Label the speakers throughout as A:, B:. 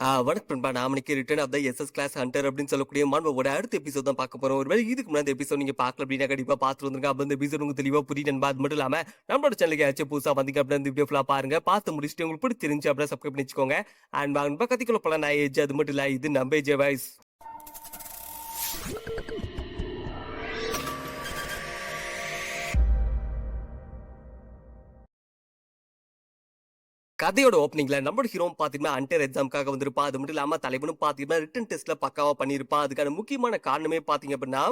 A: வணக்கம் நண்பா. நான் இன்னைக்கு return of the SS class hunter அப்படின்னு சொல்லக்கூடிய மாணவரோட அடுத்த எபிசோட் தான் பார்க்க போறோம். ஒருவேளை இதுக்கு முன்னாடி எபிசோட் நீங்க பார்க்கல அப்படின்னா கண்டிப்பா பார்த்து வந்துருங்க. அப்ப இந்த எபிசோட் உங்களுக்கு தெளிவா புரியும் நண்பா. அது மட்டும் இல்லாம நம்மளோட சேனலுக்கு யாச்சும் புதுசா வந்தீங்க அப்படின்னா இந்த வீடியோ ஃபுல்லா பாருங்க. பார்த்து முடிச்சுட்டு உங்களுக்கு பிடிச்சிருந்துச்சு அப்படின்னா சப்ஸ்கிரைப் பண்ணி வச்சுக்கோங்க. அண்ட் நண்பா கத்திக்குள்ள போல நான் ஏஜ் அது மட்டும் இல்ல இது நம்ம ஏஜ் வாய்ஸ். கதையோட ஓப்பனிங்ல நம்மளோட ஹீரோ பாத்தீங்கன்னா அண்டர் எக்ஸாம்காக வந்திருப்பான். அது மட்டும் இல்லாம தலைவனும் பாத்தீங்கன்னா ரிட்டன் டெஸ்ட்ல பக்காவா பண்ணிருப்பான். அதுக்கான முக்கியமான காரணமே பாத்தீங்க அப்படின்னா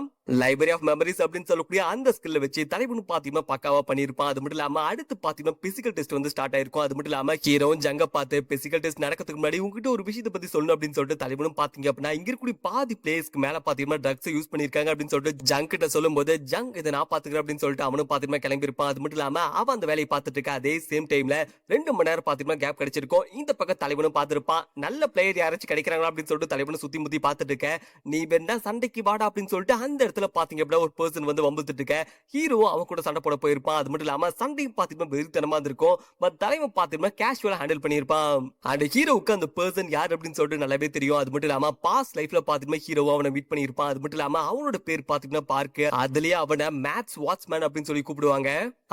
A: லைப்ரரி ஆஃப் மெமரிஸ் அப்படின்னு சொல்லக்கூடிய அந்த ஸ்கில்ல வச்சு தலைவனும் பாத்தீங்கன்னா பக்காவா பண்ணிருப்பான். அது மட்டும் இல்லாம அடுத்து பாத்தீங்கன்னா பிசிக்கல் டெஸ்ட் வந்து ஸ்டார்ட் ஆயிருக்கும். அது மட்டும் இல்லாம ஹீரோ ஜங்க பார்த்து பிசிக்கல் டெஸ்ட் நடக்கிறதுக்கு முன்னாடி உங்ககிட்ட ஒரு விஷயத்தை பத்தி சொல்லணும் அப்படின்னு சொல்லிட்டு தலைவனும் பாத்தீங்க அப்படின்னா இங்க இருக்கக்கூடிய பாதி பிளேஸ்க்கு மேல பாத்தீங்கன்னா ட்ரக்ஸ் யூஸ் பண்ணிருக்காங்க அப்படின்னு சொல்லிட்டு ஜங்க் கிட்ட சொல்லும் போது ஜங் இதை நான் பாத்துக்கிறேன் அப்படின்னு சொல்லிட்டு அவனும் பாத்தீங்கன்னா கிளம்பி இருப்பான். அது மட்டும் இல்லாம அவன் அந்த வேலையை பார்த்துட்டு இருக்க அதே சேம் டைம்ல 2 மணி நேரம் பாத்தீங்கன்னா கேப் கிடைச்சிருக்கும். இந்த பக்கம் தலைவனும் பார்த்திருப்பான். நல்ல பிளேயர் யாராச்சும் கிடைக்கிறாங்களா அப்படின்னு சொல்லிட்டு தலைவனும் சுத்தி முத்தி பார்த்துட்டு இருக்க. நீ வேணா சண்டைக்கு வாடா அப்படின்னு சொல்லிட்டு அந்த இடத்துல பாத்தீங்க அப்படின்னா ஒரு பர்சன் வந்து வம்புத்துட்டு இருக்க. ஹீரோ அவன் கூட சண்டை போட போயிருப்பான். அது மட்டும் இல்லாம சண்டையும் பாத்தீங்கன்னா வெறித்தனமா இருந்திருக்கும். பட் தலைவன் பாத்தீங்கன்னா கேஷுவலா ஹேண்டில் பண்ணிருப்பான். அந்த ஹீரோவுக்கு அந்த பர்சன் யார் அப்படின்னு சொல்லிட்டு நல்லாவே தெரியும். அது மட்டும் இல்லாம பாஸ்ட் லைஃப்ல பாத்தீங்கன்னா ஹீரோவா அவனை மீட் பண்ணிருப்பான். அது மட்டும் இல்லாம அவனோட பேர் பாத்தீங்கன்னா பார்க்கு. அதுலயே அவனை மேத்ஸ் வாட்ச்மேன் அப்படின்னு சொல்லி கூப்பிடுவாங்க.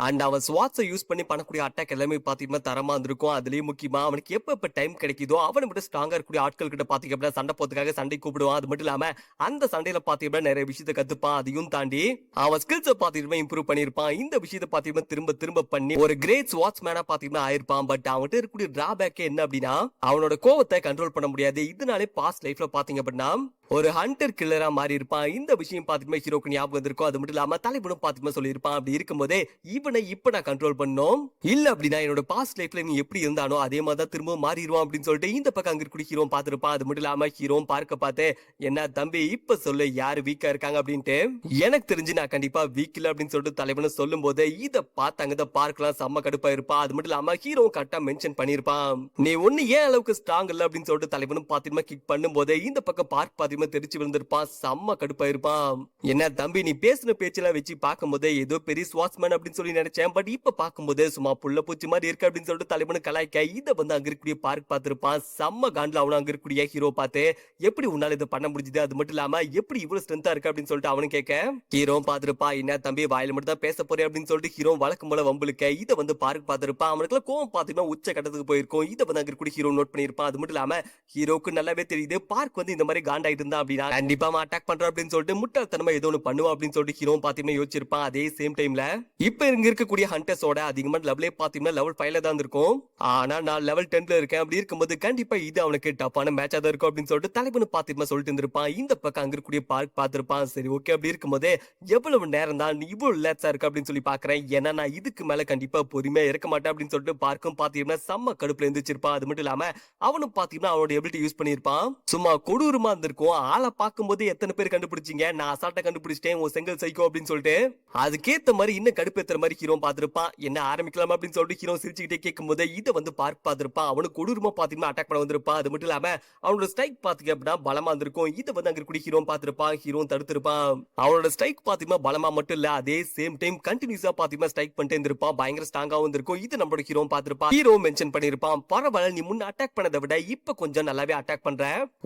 A: அண்ட் அவன் ஸ்வாட்ஸை யூஸ் பண்ணி பண்ணக்கூடிய அட்டாக் எல்லாமே பாத்தீங்கன்னா தரமா இருந்திருக்கும். அதுலயும் முக்கியமா அவனுக்கு எப்ப டைம் கிடைக்குதோ அவனை விட ஸ்ட்ராங்கா இருக்கக்கூடிய ஆட்கள் கிட்ட பாத்தீங்க அப்படின்னா சண்டை போறதுக்காக சண்டை கூப்பிடுவான். அது மட்டும் இல்லாம அந்த சண்டையில பாத்தீங்கன்னா நிறைய விஷயத்தை கத்துப்பான். அதையும் தாண்டி அவன் ஸ்கில்ஸை பாத்தீங்கன்னா இம்ப்ரூவ் பண்ணிருப்பான். இந்த விஷயத்தை பாத்தீங்கன்னா திரும்ப திரும்ப பண்ணி ஒரு கிரேட் ஸ்வாட்ச்மேனா பாத்தீங்கன்னா ஆயிருப்பான். பட் அவன்கிட்ட இருக்கக்கூடிய டிராபேக் என்ன அப்படின்னா அவனோட கோவத்தை கண்ட்ரோல் பண்ண முடியாது. இதனாலே பாஸ்ட் லைஃப்ல பாத்தீங்க அப்படின்னா ஒரு ஹண்டர் கில்லரா மாறி இருப்பான். இந்த விஷயம் பாத்தீங்கன்னா ஹீரோக்கு ஞாபகம் வந்திருக்கும். அது மட்டும் இல்லாம தலைவனும் பாத்தீங்கன்னா சொல்லியிருப்பான். அப்படி இருக்கும்போதே இவனை இப்ப நான் கண்ட்ரோல் பண்ணோம் இல்ல அப்படின்னா என்னோட பாஸ்ட் லைஃப்ல நீ எப்படி இருந்தானோ அதே மாதிரி தான் திரும்ப மாறிடுவான் அப்படின்னு சொல்லிட்டு இந்த பக்கம் அங்க இருக்கக்கூடிய ஹீரோ பாத்திருப்பான். அது மட்டும் இல்லாம ஹீரோ பார்த்து என்ன தம்பி இப்ப சொல்லு யாரு வீக்கா இருக்காங்க அப்படின்ட்டு. எனக்கு தெரிஞ்சு நான் கண்டிப்பா வீக் இல்ல அப்படின்னு சொல்லிட்டு தலைவனும் சொல்லும் போது இதை பார்த்து அங்க பார்க்கலாம் செம்ம கடுப்பா இருப்பா. அது மட்டும் இல்லாம ஹீரோ கரெக்டா மென்ஷன் பண்ணிருப்பான். நீ ஒண்ணு ஏன் அளவுக்கு ஸ்ட்ராங் இல்ல அப்படின்னு சொல்லிட்டு தலைவனும் பாத்தீங்கன்னா கிக் பண்ணும் போது இந்த பக்கம் பார்க் தெரிச்சு விழுந்திருப்பான். செம்ம கடுப்பா இருப்பான். என்ன தம்பி நீ பேசின பேச்செல்லாம் வச்சு பார்க்கும்போது ஏதோ பெரிய ஸ்வாட்ச்மேன் அப்படின்னு சொல்லி நினைச்சேன். பட் இப்ப பார்க்கும்போது சும்மா புள்ள பூச்சி மாதிரி இருக்கு அப்படின்னு சொல்லிட்டு தலைவனு கலாய்க்க இதை வந்து அங்க இருக்கக்கூடிய பார்க் பார்த்திருப்பான். செம்ம காண்டில் அவனும் அங்க இருக்கக்கூடிய ஹீரோ பார்த்து எப்படி உன்னால இதை பண்ண முடிஞ்சது அது மட்டும் இல்லாம எப்படி இவ்வளவு ஸ்ட்ரென்த்தா இருக்கு அப்படின்னு சொல்லிட்டு அவனு கேட்க ஹீரோ பார்த்திருப்பா. என்ன தம்பி வாயில மட்டும் தான் பேச போறேன் அப்படின்னு சொல்லிட்டு ஹீரோ வழக்கம் போல வம்புலுக்க இதை வந்து பார்க் பார்த்திருப்பான். அவனுக்கு கோவம் பாத்தீங்கன்னா உச்ச கட்டத்துக்கு போயிருக்கும். இதை வந்து அங்க இருக்கக்கூடிய ஹீரோ நோட் பண்ணிருப்பான். அது மட்டும் இல்லாம ஹீரோக்கு நல்லாவே தெரியுது பார்க் வந்து இந்த மாதிரி காண்டாயிட்டு இருந்தா அப்படின்னா கண்டிப்பா அட்டாக் பண்ற அப்படின்னு சொல்லிட்டு முட்டாள்தனமா ஏதோ ஒன்று பண்ணுவா அப்படின்னு சொல்லிட்டு ஹீரோ பாத்தீங்கன்னா யோசிச்சிருப்பான். அதே சேம் டைம்ல இப்ப இங்க இருக்கக்கூடிய ஹண்டர்ஸோட அதிகமா லெவலே பாத்தீங்கன்னா லெவல் 5ல தான் இருக்கும். ஆனா நான் லெவல் 10ல இருக்கேன். அப்படி இருக்கும்போது கண்டிப்பா இது அவனுக்கு டப்பான மேட்சா தான் இருக்கும் அப்படின்னு சொல்லிட்டு தலைவனு பாத்தீங்கன்னா சொல்லிட்டு இருந்திருப்பான். இந்த பக்கம் அங்க இருக்கக்கூடிய பார்க் பார்த்திருப்பான். சரி ஓகே அப்படி இருக்கும்போது எவ்வளவு நேரம் தான் நீ இவ்வளவு ரிலாக்ஸா இருக்கு அப்படின்னு சொல்லி பாக்குறேன். ஏன்னா நான் இதுக்கு மேல கண்டிப்பா பொறுமையா இருக்க மாட்டேன் அப்படின்னு சொல்லிட்டு பார்க்கும் பாத்தீங்கன்னா செம்ம கடுப்புல இருந்துச்சிருப்பான். அது மட்டும் இல்லாம அவனும் பாத்தீங்கன்னா அவனோட எபிலிட்டி யூஸ் பண்ணிருப்பான். சும்மா கொடூரமா இருந்திருக்கும். ஆளை பார்க்கும்போது எத்தனை பேர் கண்டுபிடிச்சீங்க நான் அசால்ட்டா கண்டுபிடிச்சிட்டேன் உன் செங்கல் சைக்கோ அப்படின்னு சொல்லிட்டு அதுக்கேத்த மாதிரி இன்னும் கடுப்பேத்துற மாதிரி ஹீரோ பார்த்திருப்பான். என்ன ஆரம்பிக்கலாம் அப்படின்னு சொல்லிட்டு ஹீரோ சிரிச்சுக்கிட்டே கேட்கும் போது இதை வந்து பார்க் பார்த்திருப்பான். அவனுக்கு கொடூரமா பாத்தீங்கன்னா அட்டாக் பண்ண வந்திருப்பான். அது மட்டும் இல்லாம அவனோட ஸ்ட்ரைக் பாத்தீங்க அப்படின்னா பலமா இருந்திருக்கும். இதை வந்து அங்க கூடிய ஹீரோ பார்த்திருப்பான். ஹீரோ தடுத்திருப்பான். அவனோட ஸ்ட்ரைக் பாத்தீங்கன்னா பலமா மட்டும் இல்ல அதே சேம் டைம் கண்டினியூஸா பாத்தீங்கன்னா ஸ்ட்ரைக் பண்ணிட்டே இருந்திருப்பான். பயங்கர ஸ்ட்ராங்காவும் இருந்திருக்கும். இது நம்மளோட ஹீரோ பார்த்திருப்பான். ஹீரோ மென்ஷன் பண்ணிருப்பான். பரவாயில்ல நீ முன்ன அட்டாக் பண்ணதை விட இப்ப கொஞ்சம் நல்லாவே அட்டாக் பண்ற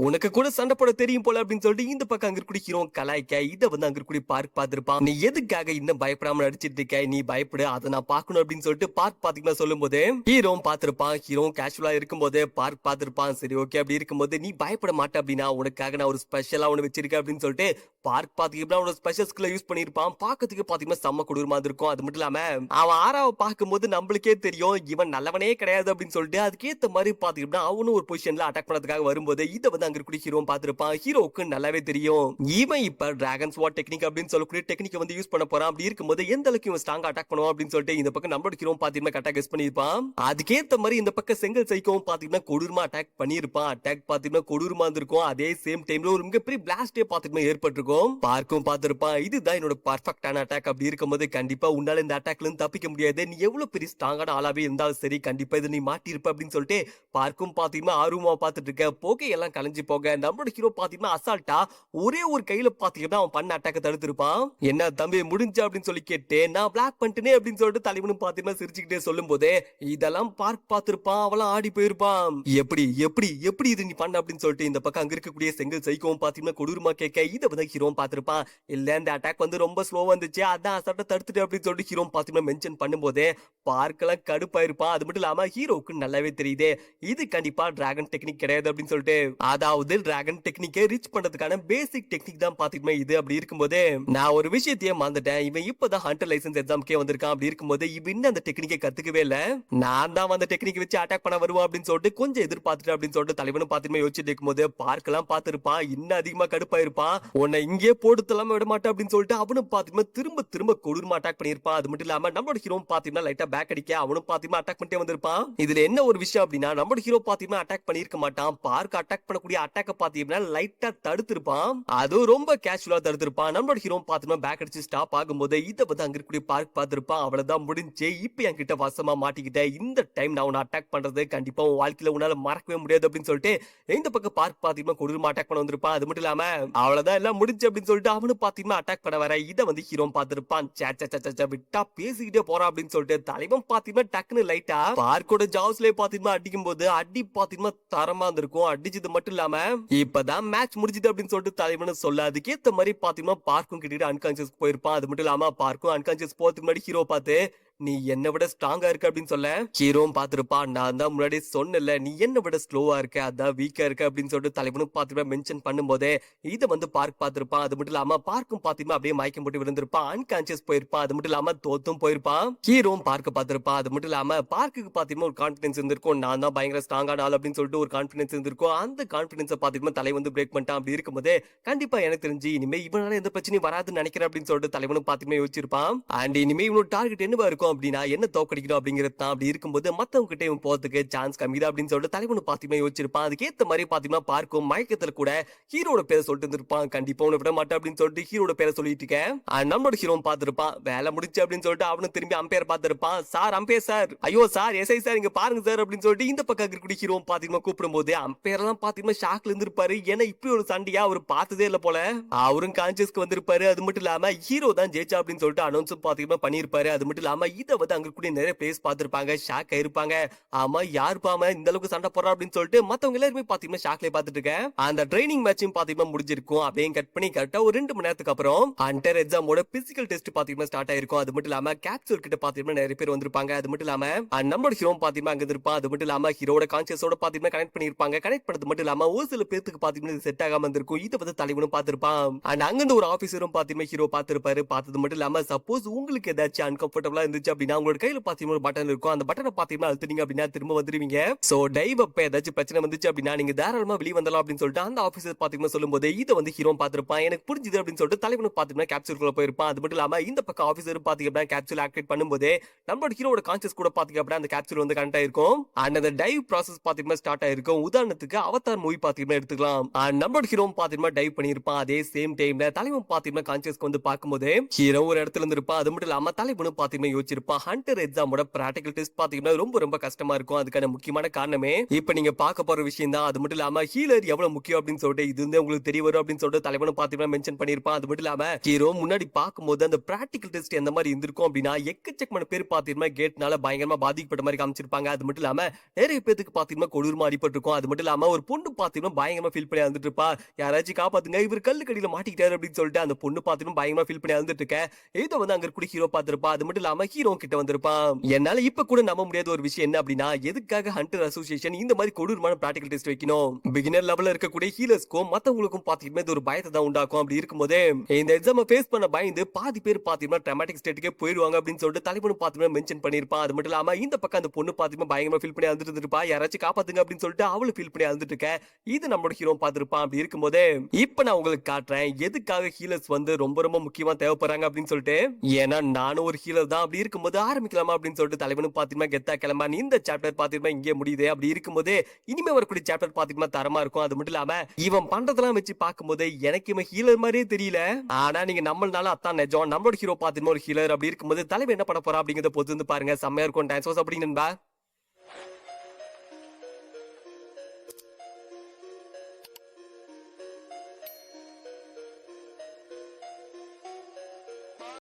A: உனக்கு கூட சண்டை போட தெரியும் போல அப்படின்னு சொல்லிட்டு இந்த பக்கம் அங்க இருக்கக்கூடிய ஹீரோ கலாய்க்க இதை வந்து அங்க இருக்கக்கூடிய பார்க் பார்த்திருப்பான். நீ எதுக்காக இன்னும் பயப்படாம நடிச்சிட்டு இருக்க நீ பயப்படு அதை நான் பார்க்கணும் அப்படின்னு சொல்லிட்டு பார்க் பாத்தீங்கன்னா சொல்லும் போது ஹீரோ பார்த்திருப்பான். ஹீரோ கேஷுவலா இருக்கும்போது பார்க் பார்த்திருப்பான். சரி ஓகே அப்படி இருக்கும்போது நீ பயப்பட மாட்டே அப்படின்னா உனக்காக நான் ஒரு ஸ்பெஷலா ஒண்ணு வச்சிருக்கேன் அப்படின்னு சொல்லிட்டு பார்க் பாத்தீங்கன்னா அவனோட ஸ்பெஷல் ஸ்கில்ல யூஸ் பண்ணிருப்பான். பாக்கிறதுக்கு பாத்தீங்கன்னா செம்ம கொடூரமா இருக்கும். அது மட்டும் இல்லாம அவன் ஆறாவை பார்க்கும்போது நம்மளுக்கே தெரியும் இவன் நல்லவனே கிடையாது அப்படின்னு சொல்லிட்டு அதுக்கேத்த மாதிரி பாத்தீங்கன்னா அவனும் ஒரு பொசிஷன்ல அட்டாக் பண்ணதுக்காக வரும்போது இதை வந்து அங்க இருக்கக்கூடிய ஹீரோ பார்த்திருப்பான். ஹீரோவுக்கு நல்லாவே தெரியும் இவன் இப்ப டிராகன் ஸ்வாட் டெக்னிக் அப்படின்னு சொல்லக்கூடிய டெக்னிக் வந்து யூஸ் பண்ண போறான். அப்படி இருக்கும்போது எந்த அளவுக்கு இவன் ஸ்ட்ராங்கா அட்டாக் பண்ணுவான் அப்படின்னு சொல்லிட்டு இந்த பக்கம் நம்மளோட ஹீரோ பாத்தீங்கன்னா கரெக்டா கெஸ் பண்ணிருப்பான். அதுக்கேத்த மாதிரி இந்த பக்கம் செங்கல் சைக்கோவும் பாத்தீங்கன்னா கொடூரமா அட்டாக் பண்ணிருப்பான். அட்டாக் பாத்தீங்கன்னா கொடூரமா இருந்திருக்கும். அதே சேம் டைம்ல ஒரு மிகப்பெரிய பிளாஸ்டே பாத்தீங்கன்னா ஏற்பட்டிருக்கும். பார்க்கும் பார்த்திருப்பான். இதுதான் என்னோட பர்ஃபெக்டான அட்டாக். அப்படி இருக்கும்போது கண்டிப்பா உன்னால இந்த அட்டாக்ல இருந்து தப்பிக்க முடியாது. நீ எவ்வளவு பெரிய ஸ்ட்ராங்கான ஆளாவே இருந்தாலும் சரி கண்டிப்பா இதை நீ மாட்டி இருப்ப அப்படின்னு சொல்லிட்டு பார்க்கும் பாத்தீங்கன்னா ஆர்வமா பாத்துட்டு இருக்க. புகையெல்லாம் கலைஞ்சு போக நம்மளோட ஹீரோ பாத்தீங்கன்னா பாத்தீங்கன்னா அசால்ட்டா ஒரே ஒரு கையில பாத்தீங்கன்னா அவன் பண்ண அட்டாக்க தடுத்திருப்பான். என்ன தம்பி முடிஞ்சா அப்படின்னு சொல்லி கேட்டு நான் பிளாக் பண்ணிட்டேனே அப்படின்னு சொல்லிட்டு தலைவனும் பாத்தீங்கன்னா சிரிச்சுக்கிட்டே சொல்லும் போதே இதெல்லாம் பார்த்திருப்பான். அவளாம் ஆடி போயிருப்பான். எப்படி எப்படி எப்படி இது நீ பண்ண அப்படின்னு சொல்லிட்டு இந்த பக்கம் அங்க இருக்கக்கூடிய செங்கல் சைக்கோவும் பாத்தீங்கன்னா கொடூரமா கேட்க இதை வந்து ஹீரோவும் பார்த்திருப்பான். இல்ல இந்த அட்டாக் வந்து ரொம்ப ஸ்லோவா இருந்துச்சு அதான் அசால்ட்டா தடுத்துட்டு அப்படின்னு சொல்லிட்டு ஹீரோவும் பாத்தீங்கன்னா மென்ஷன் பண்ணும்போதே பார்க்கலாம் கடுப்பாயிருப்பான். அது மட்டும் இல்லாம ஹீரோவுக்கு நல்லாவே தெரியுது இது கண்டிப்பா டிராகன் டெக்னிக் கிடையாது அப்படின்னு சொல்லிட்டு. அதாவது டிராகன் டெக்னிக்கை ரீச் பண்றதுக்கான பேசிக் டெக்னிக் தான் பாத்தீங்கன்னா இது. அப்படி இருக்கும்போது நான் ஒரு விஷயத்தையே மறந்துட்டேன். இவன் இப்பதான் ஹண்டர் லைசன்ஸ் எக்ஸாம்க்கே வந்திருக்கான். அப்படி இருக்கும்போது இவன் இன்னும் அந்த டெக்னிக்கை கத்துக்கவே இல்ல. நான் தான் அந்த டெக்னிக் வச்சு அட்டாக் பண்ண வருவோம் அப்படின்னு சொல்லிட்டு கொஞ்சம் எதிர்பார்த்துட்டு அப்படின்னு சொல்லிட்டு தலைவனும் பாத்தீங்கன்னா யோசிச்சுட்டு இருக்கும்போது பார்க்கலாம் பார்த்திருப்பான். இன்னும் அதிகமா கடுப்பாயிருப்பான். உன்னை இங்கே போட்டு தள்ளாம விட மாட்டேன் அப்படின்னு சொல்லிட்டு அவனும் பாத்தீங்கன்னா திரும்ப திரும்ப கொடூரமா அட்டாக் பண்ணிருப்பான். அது மட்டும் இல்லாம நம்மளோட ஹீரோ பாத்தீங்கன்னா லைட்டா பேக் அடிக்க அவனும் பாத்தீங்கன்னா அட்டாக் பண்ணிட்டே வந்திருப்பான். இதுல என்ன ஒரு விஷயம் அப்படின்னா நம்மளோட ஹீரோ பாத்தீங்கன்னா அட்டாக் பண்ணிருக்க மாட்டான். பார்க்க அட்டாக் பண்ணக்கூடிய அட்டாக்க பாத்தீங்கன்னா லைட்டா தடுத்திருப்பான். அது ரொம்ப கேஷுவலா தடுத்திருப்பான். நம்மளோட ஹீரோ பாத்தீங்கன்னா பேக் அடிச்சு ஸ்டாப் ஆகும்போது இத வந்து அங்க இருக்கக்கூடிய பார்க் பார்த்திருப்பான். அவ்வளவுதான் முடிஞ்சு இப்ப என்கிட்ட வசமா மாட்டிக்கிட்ட. இந்த டைம் நான் உன்னை அட்டாக் பண்றது கண்டிப்பா உன் வாழ்க்கையில உன்னால மறக்கவே முடியாது அப்படின்னு சொல்லிட்டு இந்த பக்கம் பார்க் பாத்தீங்கன்னா கொடூரமா அட்டாக் பண்ண வந்திருப்பான். அது மட்டும் இல்லாம அவ்வளவுதான் எல்லாம் முடிஞ்சு அப்படின்னு சொல்லிட்டு அவனு பாத்தீங்கன்னா அட்டாக் பண்ண வர இத வந்து ஹீரோ பார்த்திருப்பான். விட்டா பேசிக்கிட்டே போறான் அப்படின்னு சொல்லிட்டு தலைவன் பாத்தீங்கன்னா டக்குன்னு லைட்டா பார்க்கோட ஜாவ்ஸ்லயே பாத்தீங்கன்னா அடிக்கும் போது அடி பாத்தீங்கன்னா தரமா இருந்திருக்கும். அடிச்சது மட்டும் இல்லாம இப்பதான் மேட்ச் முடிஞ்சது அப்படின்னு சொல்லிட்டு தலைவன் சொல்ல அதுக்கேத்த மாதிரி பாத்தீங்கன்னா பார்க்கும் கிட்ட அன்கான்சியஸ் போயிருப்பான். அது மட்டும் இல்லாம பார்க்கும் அன்கான்சியஸ் போறதுக்கு முன்னாடி ஹீரோ பார்த்து நீ என்ன விட ஸ்ட்ராங்கா இருக்க அப்படின்னு சொல்ல ஹீரோவும் பாத்துருப்பான். நான் தான் முன்னாடி சொன்னல நீ என்ன விட ஸ்லோவா இருக்க அதான் வீக்கா இருக்க அப்படின்னு சொல்லிட்டு தலைவனும் பாத்துட்டு மென்ஷன் பண்ணும் போதே இதை வந்து பார்க் பாத்துருப்பான். அது மட்டும் இல்லாம பார்க்கும் பாத்தீங்கன்னா அப்படியே மயக்கம் போட்டு விழுந்திருப்பான். அன்கான்சியஸ் போயிருப்பான். அது மட்டும் இல்லாம தோத்தும் போயிருப்பான். ஹீரோவும் பார்க்க பாத்திருப்பான். அது மட்டும் இல்லாம பார்க்குக்கு பாத்தீங்கன்னா ஒரு கான்பிடன்ஸ் இருந்திருக்கும். நான் தான் பயங்கர ஸ்ட்ராங்கான ஆள் அப்படின்னு சொல்லிட்டு ஒரு கான்பிடன்ஸ் இருந்திருக்கும். அந்த கான்பிடன்ஸ் பாத்தீங்கன்னா தலை வந்து பிரேக் பண்ணிட்டான். அப்படி இருக்கும்போது கண்டிப்பா எனக்கு தெரிஞ்சு இனிமே இவனால எந்த பிரச்சனையும் வராதுன்னு நினைக்கிறேன் அப்படின்னு சொல்லிட்டு தலைவனும் பாத்தீங்கன்னா யோசிச்சிருப்பான். அண்ட் இனிமே இவனோட டார்கெட் என்னவா இருக்கும் அப்படின்னா என்ன தோக்கடிக்கணும் அப்படிங்கிறது தான். அப்படி இருக்கும்போது மத்தவங்க கிட்ட இவன் போறதுக்கு சான்ஸ் கம்மி தான் அப்படின்னு சொல்லிட்டு தலைவனு பாத்தீங்கன்னா யோசிச்சிருப்பான். அதுக்கேத்த மாதிரி பாத்தீங்கன்னா பார்க்கும் மயக்கத்துல கூட ஹீரோட பேரை சொல்லிட்டு இருந்திருப்பான். கண்டிப்பா உன்னை விட மாட்டேன் அப்படின்னு சொல்லிட்டு ஹீரோட பேரை சொல்லிட்டு இருக்கேன். நம்மளோட ஹீரோ பார்த்திருப்பான். வேலை முடிச்சு அப்படின்னு சொல்லிட்டு அவனு திரும்பி அம்பையர் பார்த்திருப்பான். சார் அம்பையர் சார், ஐயோ சார் எஸ்ஐ சார் இங்க பாருங்க சார் அப்படின்னு சொல்லிட்டு இந்த பக்கம் இருக்கக்கூடிய ஹீரோ பாத்தீங்கன்னா கூப்பிடும் போது அம்பையர் எல்லாம் பாத்தீங்கன்னா ஷாக்ல இருந்திருப்பாரு. ஏன்னா இப்படி ஒரு சண்டையா அவர் பார்த்ததே இல்ல போல. அவரும் கான்சியஸ்க்கு வந்திருப்பாரு. அது மட்டும் இல்லாம ஹீரோ தான் ஜெயிச்சா அப்படின்னு சொல்லிட்டு அனௌன்ஸ் பாத்தீங்கன்னா பண்ணிருப்பாரு. அது மட்டும் இல்லாம இதை வந்து அங்க கூட நிறைய பிளேஸ் பார்த்திருப்பாங்க. ஷாக் ஆயிருப்பாங்க. ஆமா யார் பாம இந்த அளவுக்கு சண்டை போறா அப்படின்னு சொல்லிட்டு மத்தவங்க எல்லாருமே பாத்தீங்கன்னா ஷாக்ல பாத்துட்டு இருக்கேன். அந்த ட்ரைனிங் மேட்சும் பாத்தீங்கன்னா முடிஞ்சிருக்கும். அப்படியே கட் பண்ணி கரெக்டா ஒரு 2 மணி நேரத்துக்கு அப்புறம் ஹண்டர் எக்ஸாமோட பிசிக்கல் டெஸ்ட் பாத்தீங்கன்னா ஸ்டார்ட் ஆயிருக்கும். அது மட்டும் இல்லாம கேப்சூல் கிட்ட பாத்தீங்கன்னா நிறைய பேர் வந்திருப்பாங்க. அது மட்டும் இல்லாம நம்மளோட ஹீரோ பாத்தீங்கன்னா அங்க இருப்பான். அது மட்டும் இல்லாம ஹீரோட கான்சியஸோட பாத்தீங்கன்னா கனெக்ட் பண்ணிருப்பாங்க. கனெக்ட் பண்ணது மட்டும் இல்லாம ஒரு சில பேருக்கு பாத்தீங்கன்னா செட் ஆகாம இருந்திருக்கும். இதை வந்து தலைவனும் பார்த்திருப்பான். அண்ட் அங்கிருந்து ஒரு ஆபீசரும் பாத்தீங்கன்னா ஹீரோ பார்த்திருப்பாரு. பார்த்தது மட்டும் இல்லாம சப்போஸ் உங்களுக்கு ஏதாச்சும் அன்கம்ஃபர்டபுளா இருந்துச்சு அப்படின்னா உங்களோட கையில பாத்தீங்கன்னா ஒரு பட்டன் இருக்கும். அந்த பட்டனை பாத்தீங்கன்னா அழுத்துனீங்க அப்படின்னா திரும்ப வந்துருவீங்க. சோ டைவ் அப்ப ஏதாச்சும் பிரச்சனை வந்துச்சு அப்படின்னா நீங்க தாராளமா வெளிய வந்தலாம் அப்படின்னு சொல்லிட்டு அந்த ஆபீசர் பாத்தீங்கன்னா சொல்லும்போது இதை வந்து ஹீரோ பார்த்திருப்பான். எனக்கு புரிஞ்சுது அப்படின்னு சொல்லிட்டு தலைவனும் பாத்தீங்கன்னா கேப்சூல்குள்ள போயிருப்பான். அது மட்டும் இல்லாம இந்த பக்கம் ஆபீசர் பாத்தீங்கன்னா கேப்சூல் ஆக்டிவேட் பண்ணும்போது நம்மளோட ஹீரோட கான்சியஸ் கூட பாத்தீங்க அப்படின்னா அந்த கேப்சூல் வந்து கனெக்ட் ஆயிருக்கும். அண்ட் அந்த டைவ் ப்ராசஸ் பாத்தீங்கன்னா ஸ்டார்ட் ஆயிருக்கும். உதாரணத்துக்கு அவதார் மூவி பாத்தீங்கன்னா எடுத்துக்கலாம். நம்மளோட ஹீரோ பாத்தீங்கன்னா டைவ் பண்ணிருப்பான். அதே சேம் டைம்ல தலைவன் பாத்தீங்கன்னா கான்சியஸ்க்கு வந்து பார்க்கும்போது ஹீரோ ஒரு இடத்துல இருந்திருப்பான். அது மட்டும் இல்லாம தலைவனும் பாத்தீங்கன்னா யோசிச்சிருப்பான். ஹண்டர் எக்ஸாமோட பிராக்டிகல் டெஸ்ட் பாத்தீங்கன்னா ரொம்ப கஷ்டமா இருக்கும். அதுக்கான முக்கியமான காரணமே இப்ப நீங்க பார்க்க போற விஷயம் தான். அது மட்டும் இல்லாம ஹீலர் எவ்வளவு முக்கியம் அப்படின்னு சொல்லிட்டு இது வந்து உங்களுக்கு தெரிய வரும் அப்படின்னு சொல்லிட்டு தலைவனும் பாத்தீங்கன்னா மென்ஷன் பண்ணிருப்பான். அது மட்டும் இல்லாம ஹீரோ முன்னாடி பார்க்கும்போது அந்த பிராக்டிகல் டெஸ்ட் எந்த மாதிரி இருந்திருக்கும் அப்படின்னா எக்கச்சக்கமான பேர் பாத்தீங்கன்னா கேட்னால பயங்கரமா பாதிக்கப்பட்ட மாதிரி காமிச்சிருப்பாங்க. அது மட்டும் இல்லாம நிறைய பேருக்கு பாத்தீங்கன்னா கொடூரமா அடிபட்டிருக்கும். அது மட்டும் இல்லாம ஒரு பொண்ணு பாத்தீங்கன்னா பயங்கரமா ஃபீல் பண்ணி வந்துட்டு இருப்பா. யாராச்சும் காப்பாத்துங்க இவர் கல்லுக்கடியில மாட்டிக்கிட்டாரு அப்படின்னு சொல்லிட்டு அந்த பொண்ணு பாத்தீங்கன்னா பயங்கரமா ஃபீல் பண்ணி வந்துட்டு இருக்க. இதை வந்து அங்க கூட ஹீரோ பார்த்திருப்பா. அது மட்டும் இல்லாம ஹீரோ கிட்ட வந்திருப்பான். என்னால இப்ப கூட நம்ப முடியாத ஒரு விஷயம் என்ன அப்படின்னா எதுக்காக ஹண்டர் அசோசியேஷன் இந்த மாதிரி கொடூரமான பிராக்டிகல் டெஸ்ட் வைக்கணும். பிகினர் லெவல்ல இருக்கக்கூடிய ஹீலர்ஸ்க்கும் மத்தவங்களுக்கும் பாத்தீங்கன்னா இது ஒரு பயத்தை தான் உண்டாக்கும். அப்படி இருக்கும்போது இந்த எக்ஸாம் ஃபேஸ் பண்ண பயந்து பாதி பேர் பாத்தீங்கன்னா ட்ராமாட்டிக் ஸ்டேட்டுக்கே போயிடுவாங்க அப்படின்னு சொல்லிட்டு தலைவனும் பாத்தீங்கன்னா மென்ஷன் பண்ணிருப்பான். அது மட்டும் இல்லாம இந்த பக்கம் அந்த பொண்ணு பாத்தீங்கன்னா பயங்கரமா ஃபீல் பண்ணி அழுதுட்டு இருப்பா. யாராச்சும் காப்பாத்துங்க அப்படின்னு சொல்லிட்டு அவளு ஃபீல் பண்ணி அழுதுட்டு இருக்க. இது நம்மளோட ஹீரோ பார்த்திருப்பான். அப்படி இருக்கும்போது இப்ப நான் உங்களுக்கு காட்டுறேன் எதுக்காக ஹீலர்ஸ் வந்து ரொம்ப முக்கியமா தேவைப்படுறாங்க அப்படின்னு சொல்லிட்டு. ஏன்னா நானும் ஒரு ஹீலர் தான். அப்படி இருக்கும்போது ஆரம்பிக்கலாமா அப்படின்னு சொல்லிட்டு தலைவனும் பாத்தீங்கன்னா கெத்தா கிளம்பா இந்த சாப்டர் பாத்தீங்கன்னா இங்கே முடியுது. அப்படி இருக்கும்போது இனிமே வரக்கூடிய சாப்டர் பாத்தீங்கன்னா தரமா இருக்கும். அது மட்டும் இல்லாம இவன் பண்றதெல்லாம் வச்சு பார்க்கும்போது எனக்கு இவன் ஹீலர் மாதிரியே தெரியல. ஆனா நீங்க நம்மளால அத்தான் நிஜம். நம்மளோட ஹீரோ பாத்தீங்கன்னா ஒரு ஹீலர். அப்படி இருக்கும்போது தலைவன் என்ன பண்ண போறா அப்படிங்கறத பொறுத்து வந்து பாருங்க. செம்மையா இருக்கும். டான்ஸ் அப்படிங்க நண்பா.